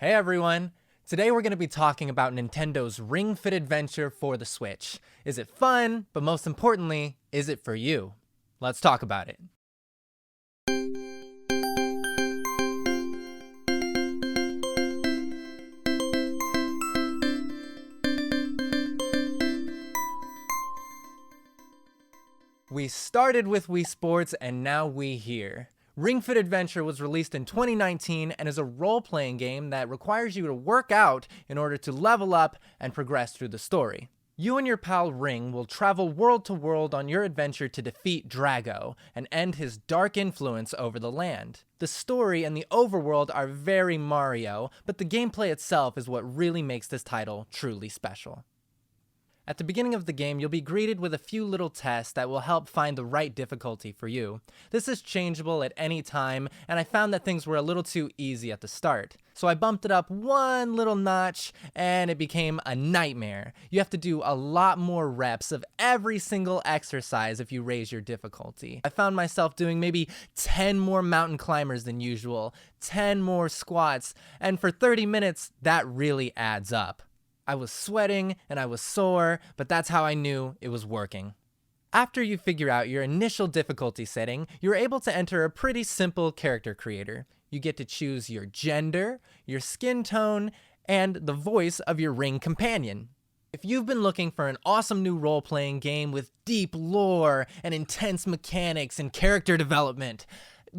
Hey everyone! Today we're going to be talking about Nintendo's Ring Fit Adventure for the Switch. Is it fun? But most importantly, is it for you? Let's talk about it. We started with Wii Sports and now Wii here. Ring Fit Adventure was released in 2019 and is a role-playing game that requires you to work out in order to level up and progress through the story. You and your pal Ring will travel world to world on your adventure to defeat Drago and end his dark influence over the land. The story and the overworld are very Mario, but the gameplay itself is what really makes this title truly special. At the beginning of the game, you'll be greeted with a few little tests that will help find the right difficulty for you. This is changeable at any time, and I found that things were a little too easy at the start. So I bumped it up one little notch, and it became a nightmare. You have to do a lot more reps of every single exercise if you raise your difficulty. I found myself doing maybe 10 more mountain climbers than usual, 10 more squats, and for 30 minutes, that really adds up. I was sweating and I was sore, but that's how I knew it was working. After you figure out your initial difficulty setting, you're able to enter a pretty simple character creator. You get to choose your gender, your skin tone, and the voice of your ring companion. If you've been looking for an awesome new role-playing game with deep lore and intense mechanics and character development,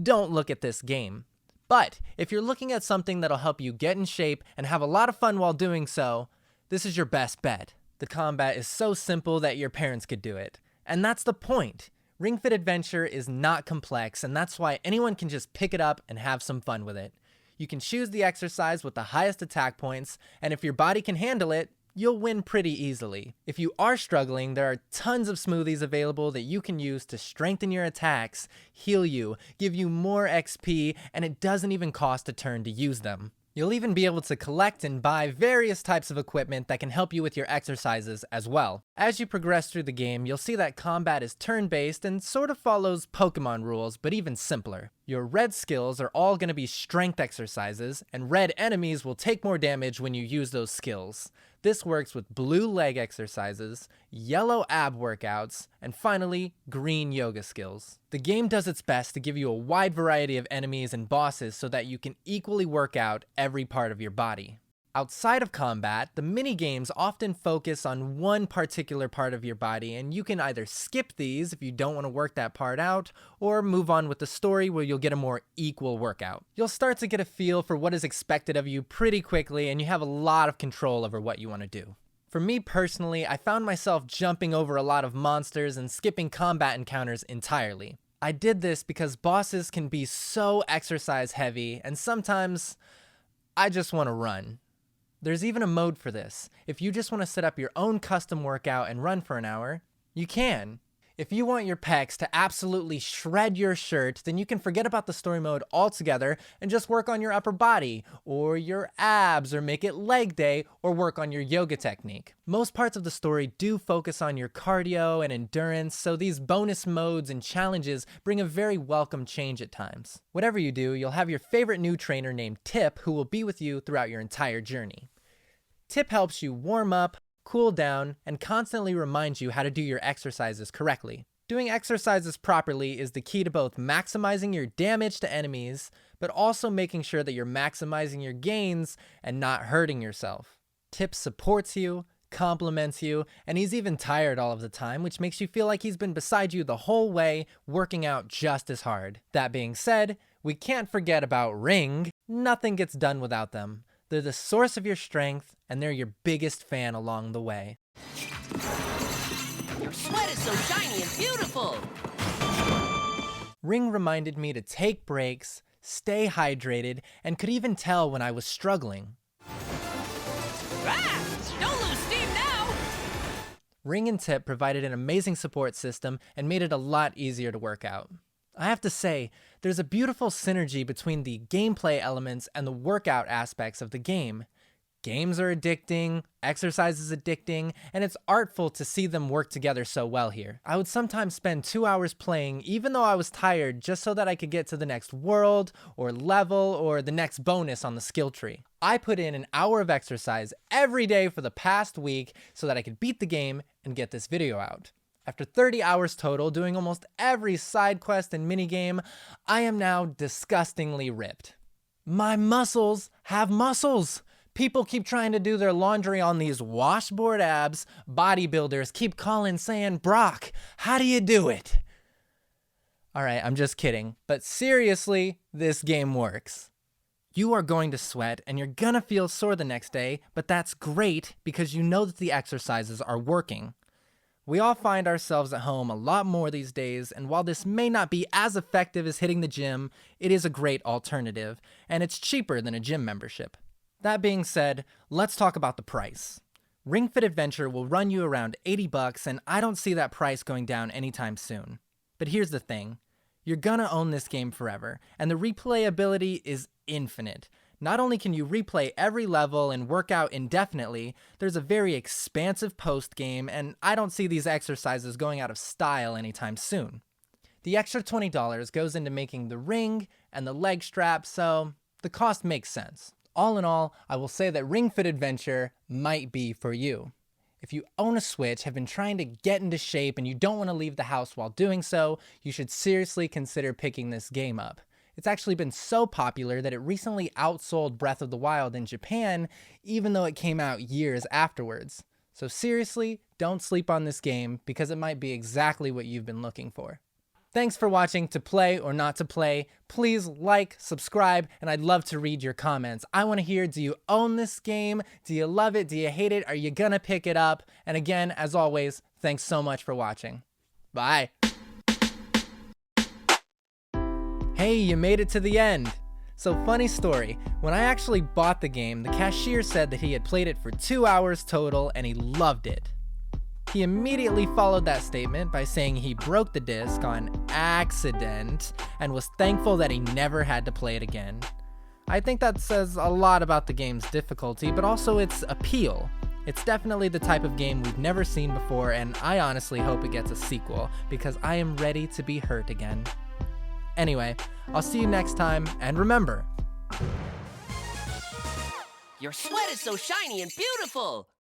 don't look at this game. But if you're looking at something that'll help you get in shape and have a lot of fun while doing so, this is your best bet. The combat is so simple that your parents could do it. And that's the point. Ring Fit Adventure is not complex, and that's why anyone can just pick it up and have some fun with it. You can choose the exercise with the highest attack points, and if your body can handle it, you'll win pretty easily. If you are struggling, there are tons of smoothies available that you can use to strengthen your attacks, heal you, give you more XP, and it doesn't even cost a turn to use them. You'll even be able to collect and buy various types of equipment that can help you with your exercises as well. As you progress through the game, you'll see that combat is turn-based and sort of follows Pokemon rules, but even simpler. Your red skills are all going to be strength exercises, and red enemies will take more damage when you use those skills. This works with blue leg exercises, yellow ab workouts, and finally, green yoga skills. The game does its best to give you a wide variety of enemies and bosses so that you can equally work out every part of your body. Outside of combat, the mini-games often focus on one particular part of your body, and you can either skip these if you don't want to work that part out, or move on with the story where you'll get a more equal workout. You'll start to get a feel for what is expected of you pretty quickly, and you have a lot of control over what you want to do. For me personally, I found myself jumping over a lot of monsters and skipping combat encounters entirely. I did this because bosses can be so exercise heavy, and sometimes I just want to run. There's even a mode for this. If you just want to set up your own custom workout and run for an hour, you can. If you want your pecs to absolutely shred your shirt, then you can forget about the story mode altogether and just work on your upper body, or your abs, or make it leg day, or work on your yoga technique. Most parts of the story do focus on your cardio and endurance, so these bonus modes and challenges bring a very welcome change at times. Whatever you do, you'll have your favorite new trainer named Tip who will be with you throughout your entire journey. Tip helps you warm up, cool down, and constantly reminds you how to do your exercises correctly. Doing exercises properly is the key to both maximizing your damage to enemies, but also making sure that you're maximizing your gains and not hurting yourself. Tip supports you, compliments you, and he's even tired all of the time, which makes you feel like he's been beside you the whole way, working out just as hard. That being said, we can't forget about Ring. Nothing gets done without them. They're the source of your strength, and they're your biggest fan along the way. Your sweat is so shiny and beautiful! Ring reminded me to take breaks, stay hydrated, and could even tell when I was struggling. Ah! Don't lose steam now! Ring and Tip provided an amazing support system and made it a lot easier to work out. I have to say, there's a beautiful synergy between the gameplay elements and the workout aspects of the game. Games are addicting, exercise is addicting, and it's artful to see them work together so well here. I would sometimes spend 2 hours playing even though I was tired just so that I could get to the next world or level or the next bonus on the skill tree. I put in an hour of exercise every day for the past week so that I could beat the game and get this video out. After 30 hours total, doing almost every side quest and minigame, I am now disgustingly ripped. My muscles have muscles! People keep trying to do their laundry on these washboard abs. Bodybuilders keep calling saying, "Brock, how do you do it?" All right, I'm just kidding. But seriously, this game works. You are going to sweat and you're gonna feel sore the next day, but that's great because you know that the exercises are working. We all find ourselves at home a lot more these days, and while this may not be as effective as hitting the gym, it is a great alternative, and it's cheaper than a gym membership. That being said, let's talk about the price. Ring Fit Adventure will run you around $80, and I don't see that price going down anytime soon. But here's the thing. You're gonna own this game forever, and the replayability is infinite. Not only can you replay every level and work out indefinitely, there's a very expansive post-game, and I don't see these exercises going out of style anytime soon. The extra $20 goes into making the ring and the leg strap, so the cost makes sense. All in all, I will say that Ring Fit Adventure might be for you. If you own a Switch, have been trying to get into shape, and you don't want to leave the house while doing so, you should seriously consider picking this game up. It's actually been so popular that it recently outsold Breath of the Wild in Japan, even though it came out years afterwards. So seriously, don't sleep on this game because it might be exactly what you've been looking for. Thanks for watching To Play or Not to Play. Please like, subscribe, and I'd love to read your comments. I want to hear, do you own this game? Do you love it? Do you hate it? Are you gonna pick it up? And again, as always, thanks so much for watching. Bye. Hey, you made it to the end. So funny story, when I actually bought the game, the cashier said that he had played it for 2 hours total and he loved it. He immediately followed that statement by saying he broke the disc on accident and was thankful that he never had to play it again. I think that says a lot about the game's difficulty, but also its appeal. It's definitely the type of game we've never seen before, and I honestly hope it gets a sequel because I am ready to be hurt again. Anyway, I'll see you next time, and remember, Your sweat is so shiny and beautiful.